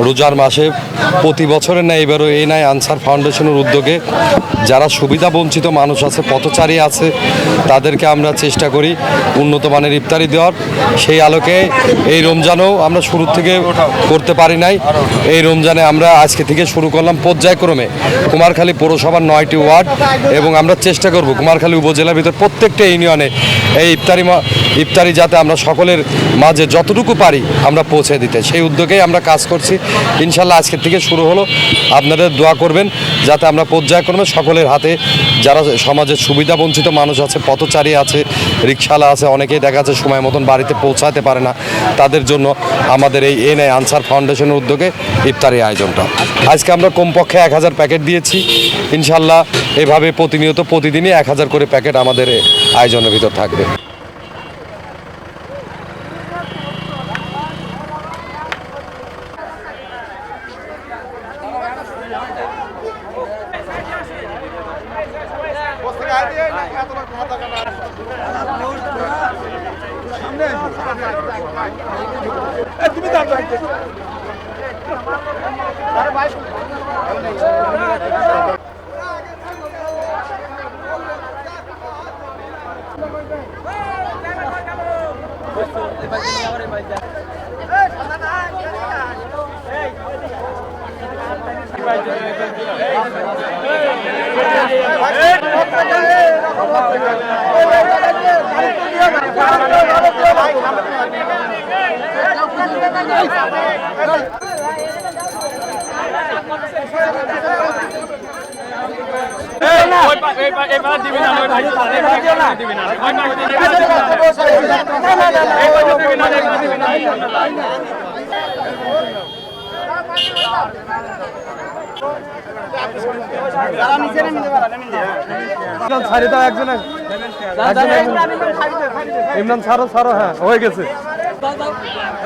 রোজার মাসে প্রতি বছরের ন্যায় এবারও এই নাই আনসার ফাউন্ডেশনের উদ্যোগে যারা সুবিধা বঞ্চিত মানুষ আছে, পথচারী আছে, তাদেরকে আমরা চেষ্টা করি উন্নত মানের ইফতারি দেওয়ার। সেই আলোকে এই রমজানও আমরা শুরু থেকে করতে পারি নাই। এই রমজানে আমরা আজকে থেকে শুরু করলাম পর্যায়ক্রমে কুমারখালী পৌরসভার 9টি ওয়ার্ড, এবং আমরা চেষ্টা করব কুমারখালী উপজেলার ভিতর প্রত্যেকটা ইউনিয়নে এই ইফতারি যাতে আমরা সকলের মাঝে যতটুকু পারি আমরা পৌঁছে দিতে, সেই উদ্যোগেই আমরা কাজ করছি। ইনশাল্লাহ আজকের থেকে শুরু হলো, আপনাদের দোয়া করবেন যাতে আমরা পর্যায়ক্রমে সকলের হাতে, যারা সমাজের সুবিধা বঞ্চিত মানুষ আছে, পথচারী আছে, রিকশাওয়ালা আছে, অনেকেই দেখা যাচ্ছে সময় মতন বাড়িতে পৌঁছাতে পারে না, তাদের জন্য আমাদের এই এনআই আনসার ফাউন্ডেশনের উদ্যোগে ইফতারি আয়োজনটা। আজকে আমরা কমপক্ষে 1000 প্যাকেট দিয়েছি। ইনশাল্লাহ এভাবে প্রতিদিনই 1000 করে প্যাকেট আমাদের আয়োজনের ভিতর থাকবে। ইমরান ছাড়ো হ্যাঁ হয়ে গেছে। ভালো